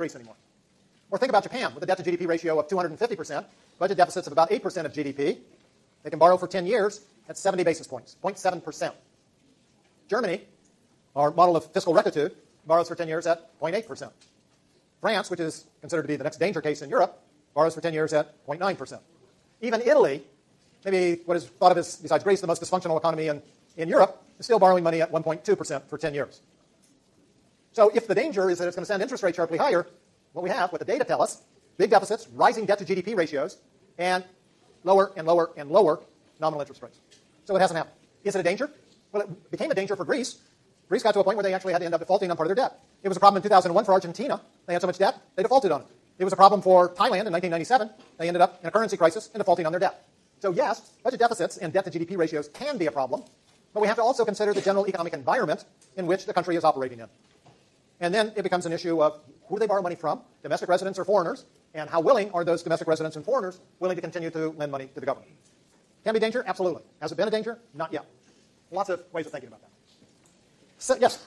Greece anymore. Or think about Japan with a debt-to-GDP ratio of 250%, budget deficits of about 8% of GDP. They can borrow for 10 years at 70 basis points, 0.7%. Germany, our model of fiscal rectitude, borrows for 10 years at 0.8%. France, which is considered to be the next danger case in Europe, borrows for 10 years at 0.9%. Even Italy, maybe what is thought of as, besides Greece, the most dysfunctional economy in Europe, is still borrowing money at 1.2% for 10 years. So if the danger is that it's going to send interest rates sharply higher, what we have, what the data tell us, big deficits, rising debt-to-GDP ratios, and lower and lower and lower nominal interest rates. So it hasn't happened. Is it a danger? Well, it became a danger for Greece. Greece got to a point where they actually had to end up defaulting on part of their debt. It was a problem in 2001 for Argentina. They had so much debt, they defaulted on it. It was a problem for Thailand in 1997. They ended up in a currency crisis and defaulting on their debt. So yes, budget deficits and debt-to-GDP ratios can be a problem, but we have to also consider the general economic environment in which the country is operating in. And then it becomes an issue of who do they borrow money from, domestic residents or foreigners, and how willing are those domestic residents and foreigners willing to continue to lend money to the government. Can be a danger? Absolutely. Has it been a danger? Not yet. Lots of ways of thinking about that. So, yes?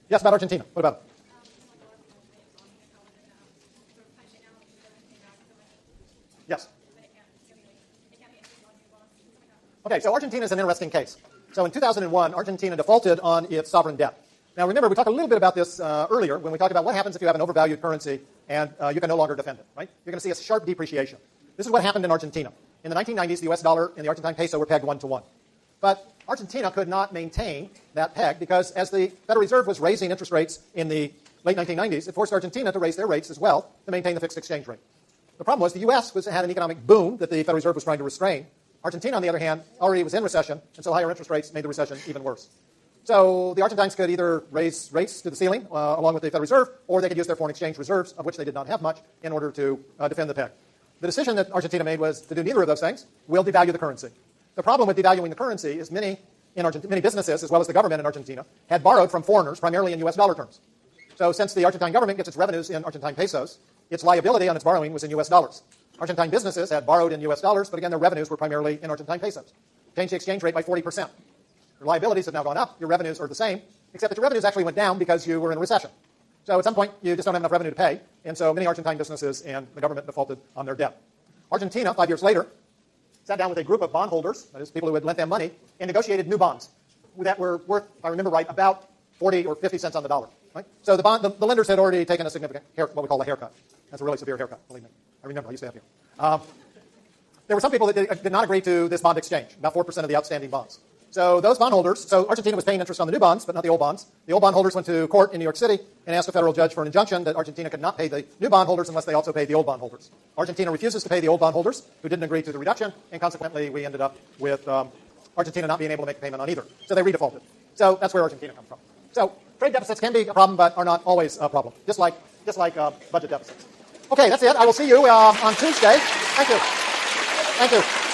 Yes, about Argentina. What about it? Yes. Okay, so Argentina is an interesting case. So in 2001, Argentina defaulted on its sovereign debt. Now remember, we talked a little bit about this earlier when we talked about what happens if you have an overvalued currency and you can no longer defend it, right? You're going to see a sharp depreciation. This is what happened in Argentina. In the 1990s, the US dollar and the Argentine peso were pegged 1-to-1. But Argentina could not maintain that peg because as the Federal Reserve was raising interest rates in the late 1990s, it forced Argentina to raise their rates as well to maintain the fixed exchange rate. The problem was the U.S. had an economic boom that the Federal Reserve was trying to restrain. Argentina, on the other hand, already was in recession, and so higher interest rates made the recession even worse. So the Argentines could either raise rates to the ceiling along with the Federal Reserve, or they could use their foreign exchange reserves, of which they did not have much, in order to defend the peg. The decision that Argentina made was to do neither of those things. We'll devalue the currency. The problem with devaluing the currency is many businesses, as well as the government in Argentina, had borrowed from foreigners, primarily in U.S. dollar terms. So since the Argentine government gets its revenues in Argentine pesos, its liability on its borrowing was in U.S. dollars. Argentine businesses had borrowed in U.S. dollars, but again, their revenues were primarily in Argentine pesos. Changed the exchange rate by 40%. Your liabilities have now gone up. Your revenues are the same, except that your revenues actually went down because you were in a recession. So at some point, you just don't have enough revenue to pay, and so many Argentine businesses and the government defaulted on their debt. Argentina, 5 years later, sat down with a group of bondholders, that is, people who had lent them money, and negotiated new bonds that were worth, if I remember right, about 40 or 50 cents on the dollar. Right? So the lenders had already taken a significant what we call a haircut. That's a really severe haircut, believe me. I remember, I used to have here. There were some people that did not agree to this bond exchange, about 4% of the outstanding bonds. So those bondholders, so Argentina was paying interest on the new bonds, but not the old bonds. The old bondholders went to court in New York City and asked a federal judge for an injunction that Argentina could not pay the new bondholders unless they also paid the old bondholders. Argentina refuses to pay the old bondholders, who didn't agree to the reduction, and consequently we ended up with Argentina not being able to make a payment on either. So they redefaulted. So that's where Argentina comes from. So trade deficits can be a problem, but are not always a problem, just like budget deficits. Okay, that's it. I will see you on Tuesday. Thank you. Thank you.